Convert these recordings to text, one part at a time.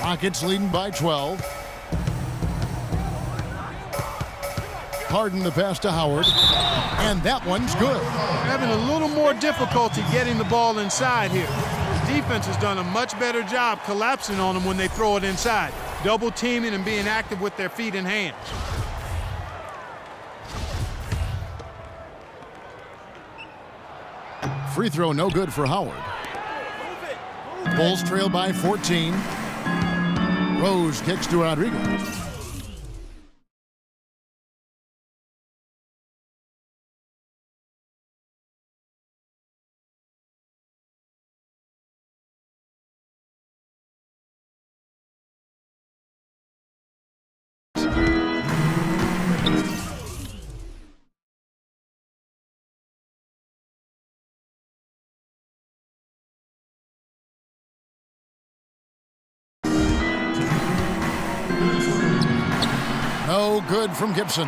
Rockets leading by 12. Harden the pass to Howard. And that one's good. Having a little more difficulty getting the ball inside here. His defense has done a much better job collapsing on them when they throw it inside. Double teaming and being active with their feet and hands. Free throw no good for Howard. Bulls trail by 14. Rose kicks to Rodriguez. No good from Gibson.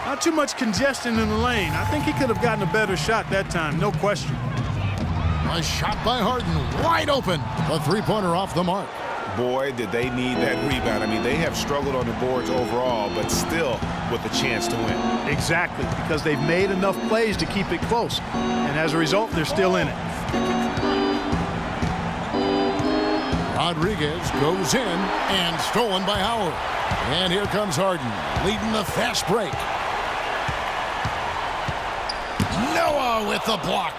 Not too much congestion in the lane. I think he could have gotten a better shot that time, no question. A shot by Harden, wide open. A three-pointer off the mark. Boy, did they need that rebound. I mean, they have struggled on the boards overall, but still with a chance to win. Exactly, because they've made enough plays to keep it close. And as a result, they're still in it. Rodriguez goes in and stolen by Howard. And here comes Harden, leading the fast break. Noah with the block.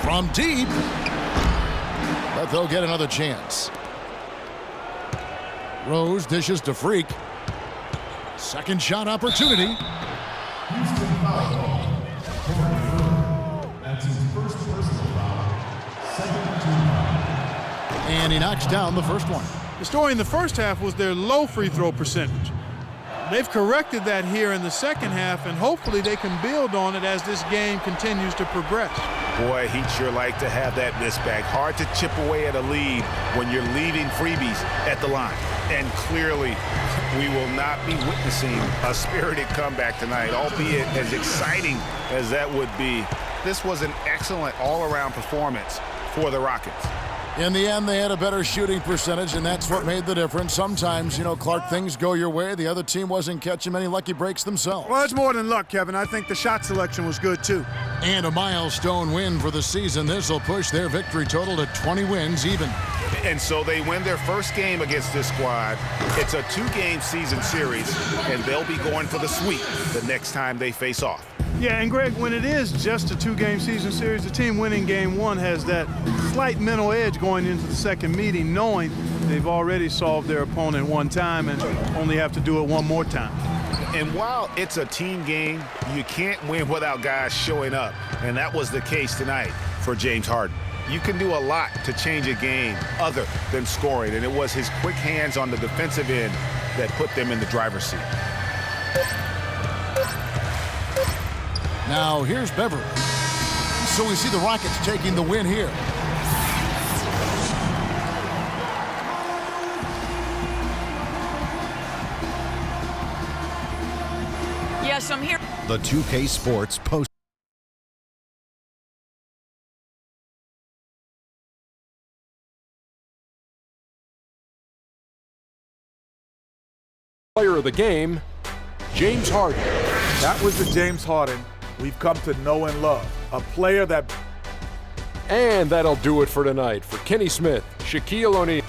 From deep. But they'll get another chance. Rose dishes to Freak. Second shot opportunity. That's his first personal foul. Second team foul. And he knocks down the first one. The story in the first half was their low free throw percentage. They've corrected that here in the second half, and hopefully they can build on it as this game continues to progress. Boy, he'd sure like to have that miss back. Hard to chip away at a lead when you're leaving freebies at the line. And clearly, we will not be witnessing a spirited comeback tonight, albeit as exciting as that would be. This was an excellent all-around performance for the Rockets. In the end, they had a better shooting percentage, and that's what made the difference. Sometimes, you know, Clark, things go your way. The other team wasn't catching many lucky breaks themselves. Well, it's more than luck, Kevin. I think the shot selection was good, too. And a milestone win for the season. This will push their victory total to 20 wins even. And so they win their first game against this squad. It's a two-game season series, and they'll be going for the sweep the next time they face off. Yeah, and Greg, when it is just a two-game season series, the team winning game one has that slight mental edge going into the second meeting, knowing they've already solved their opponent one time and only have to do it one more time. And while it's a team game, you can't win without guys showing up. And that was the case tonight for James Harden. You can do a lot to change a game other than scoring, and it was his quick hands on the defensive end that put them in the driver's seat. Now here's Beverly. So we see the Rockets taking the win here. Yes, I'm here. The 2K Sports Post. Player of the game, James Harden. That was the James Harden we've come to know and love. A player that... And that'll do it for tonight. For Kenny Smith, Shaquille O'Neal.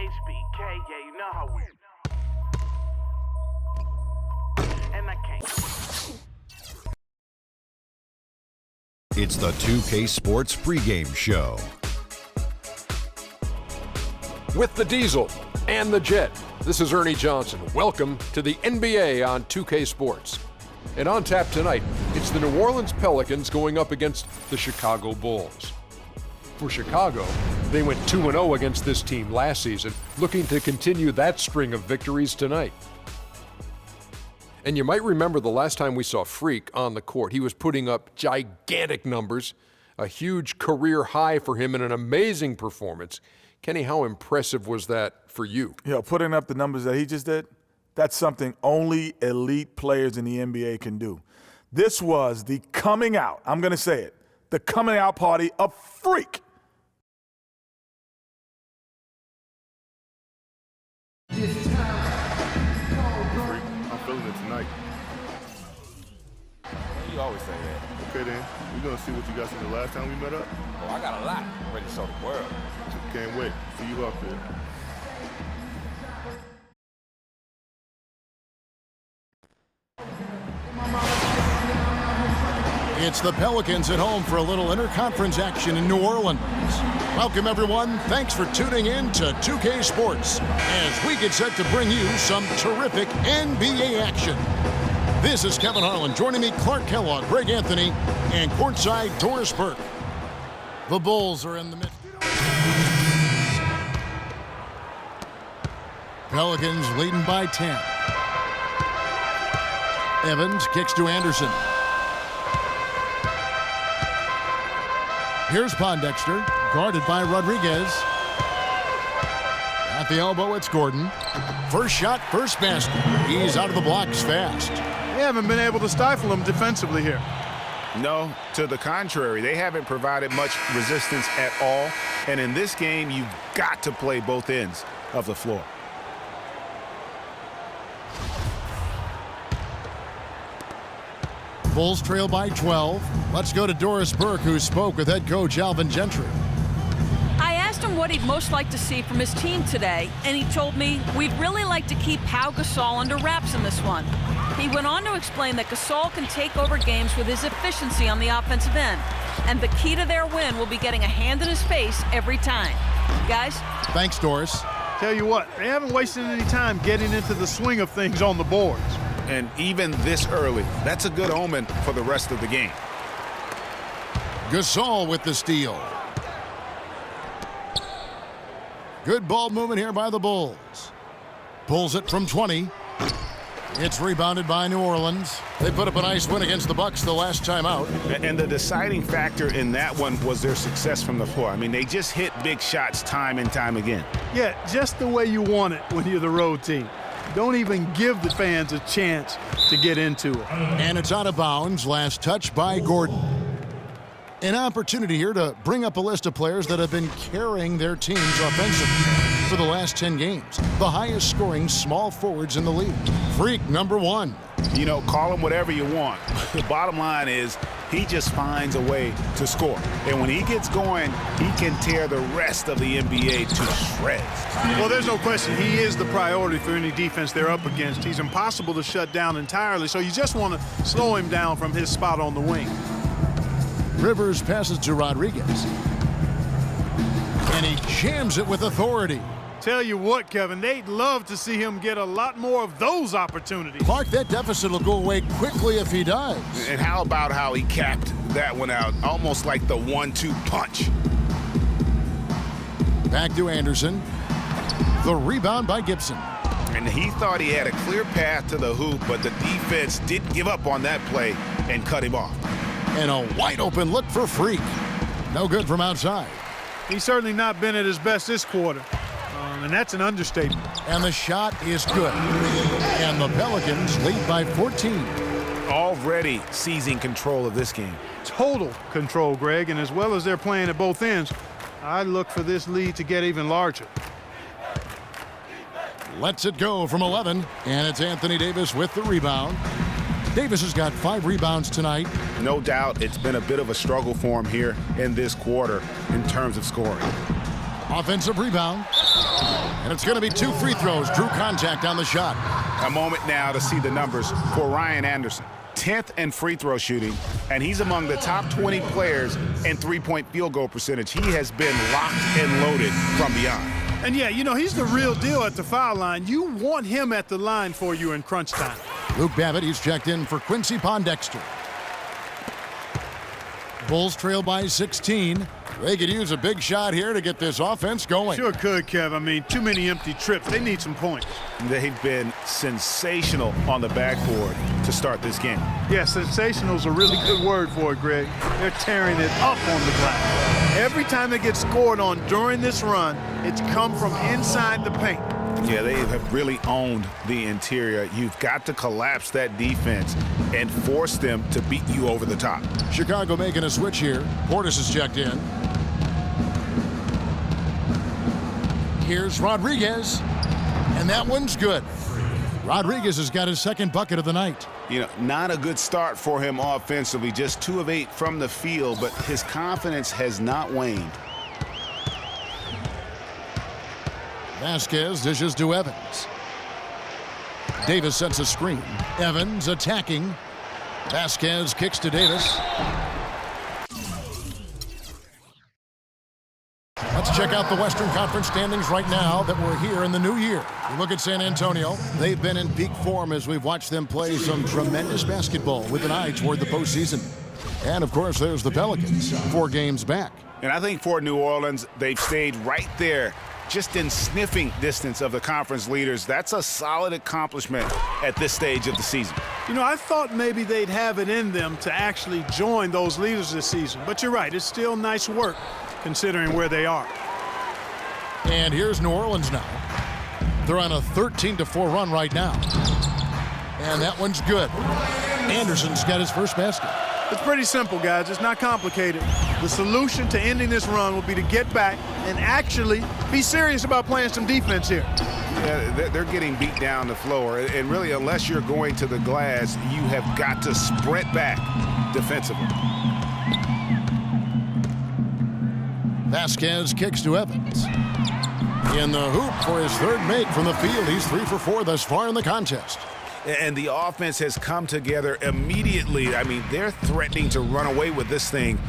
HBK, yeah, you know how we. And I can't. It's the 2K Sports pregame show. With the Diesel and the Jet, this is Ernie Johnson. Welcome to the NBA on 2K Sports. And on tap tonight, it's the New Orleans Pelicans going up against the Chicago Bulls. For Chicago, they went 2-0 against this team last season, looking to continue that string of victories tonight. And you might remember the last time we saw Freak on the court. He was putting up gigantic numbers, a huge career high for him, and an amazing performance. Kenny, how impressive was that for you? Putting up the numbers that he just did, that's something only elite players in the NBA can do. This was the coming out, I'm going to say it, the coming out party of Freak. I'm feeling it tonight. You always say that. Okay, then. We're going to see what you got since the last time we met up. Oh, I got a lot. I'm ready to show the world. Can't wait. See you up there. It's the Pelicans at home for a little interconference action in New Orleans. Welcome, everyone. Thanks for tuning in to 2K Sports as we get set to bring you some terrific NBA action. This is Kevin Harlan. Joining me, Clark Kellogg, Greg Anthony, and courtside Doris Burke. The Bulls are in the midst. Pelicans leading by 10. Evans kicks to Anderson. Here's Pondexter, guarded by Rodriguez. At the elbow, it's Gordon. First shot, first basket. He's out of the blocks fast. They haven't been able to stifle him defensively here. No, to the contrary. They haven't provided much resistance at all. And in this game, you've got to play both ends of the floor. Bulls trail by 12. Let's go to Doris Burke, who spoke with head coach Alvin Gentry. I asked him what he'd most like to see from his team today, and he told me we'd really like to keep Pau Gasol under wraps in this one. He went on to explain that Gasol can take over games with his efficiency on the offensive end, and the key to their win will be getting a hand in his face every time. Guys? Thanks, Doris. Tell you what, they haven't wasted any time getting into the swing of things on the boards. And even this early, that's a good omen for the rest of the game. Gasol with the steal. Good ball movement here by the Bulls. Pulls it from 20. It's rebounded by New Orleans. They put up a nice win against the Bucks the last time out. And the deciding factor in that one was their success from the floor. I mean, they just hit big shots time and time again. Yeah, just the way you want it when you're the road team. Don't even give the fans a chance to get into it. And it's out of bounds. Last touch by Gordon. An opportunity here to bring up a list of players that have been carrying their teams offensively for the last 10 games. The highest scoring small forwards in the league. Freak number 1. You know, call him whatever you want. The bottom line is he just finds a way to score. And when he gets going, he can tear the rest of the NBA to shreds. Well, there's no question he is the priority for any defense they're up against. He's impossible to shut down entirely, so you just want to slow him down from his spot on the wing. Rivers passes to Rodriguez. And he jams it with authority. Tell you what, Kevin, they'd love to see him get a lot more of those opportunities. Clark, that deficit will go away quickly if he does. And how about how he capped that one out, almost like the 1-2 punch. Back to Anderson. The rebound by Gibson. And he thought he had a clear path to the hoop, but the defense didn't give up on that play and cut him off. And a wide open look for Freak. No good from outside. He's certainly not been at his best this quarter. And that's an understatement. And the shot is good. And the Pelicans lead by 14. Already seizing control of this game. Total control, Greg, and as well as they're playing at both ends, I look for this lead to get even larger. Lets it go from 11, and it's Anthony Davis with the rebound. Davis has got 5 rebounds tonight. No doubt it's been a bit of a struggle for him here in this quarter in terms of scoring. Offensive rebound. And it's going to be 2 free throws. Drew contact on the shot. A moment now to see the numbers for Ryan Anderson. 10th in free throw shooting, and he's among the top 20 players in three-point field goal percentage. He has been locked and loaded from beyond. And yeah, you know, he's the real deal at the foul line. You want him at the line for you in crunch time. Luke Babbitt, he's checked in for Quincy Pondexter. Bulls trail by 16. They could use a big shot here to get this offense going. Sure could, Kev. I mean, too many empty trips. They need some points. They've been sensational on the backboard to start this game. Yeah, sensational is a really good word for it, Greg. They're tearing it up on the glass. Every time they get scored on during this run, it's come from inside the paint. Yeah, they have really owned the interior. You've got to collapse that defense and force them to beat you over the top. Chicago making a switch here. Portis is checked in. Here's Rodriguez, and that one's good. Rodriguez has got his second bucket of the night. You know, not a good start for him offensively, just 2 of 8 from the field, but his confidence has not waned. Vasquez dishes to Evans. Davis sets a screen. Evans attacking. Vasquez kicks to Davis. Let's check out the Western Conference standings right now that we're here in the new year. We look at San Antonio. They've been in peak form as we've watched them play some tremendous basketball with an eye toward the postseason. And, of course, there's the Pelicans, 4 games back. And I think for New Orleans, they've stayed right there, just in sniffing distance of the conference leaders. That's a solid accomplishment at this stage of the season. You know, I thought maybe they'd have it in them to actually join those leaders this season. But you're right, it's still nice work considering where they are. And here's New Orleans now. They're on a 13-4 run right now. And that one's good. Anderson's got his first basket. It's pretty simple, guys. It's not complicated. The solution to ending this run will be to get back and actually be serious about playing some defense here. Yeah, they're getting beat down the floor. And really, unless you're going to the glass, you have got to sprint back defensively. Vasquez kicks to Evans. In the hoop for his third make from the field. He's 3 for 4 thus far in the contest. And the offense has come together immediately. I mean, they're threatening to run away with this thing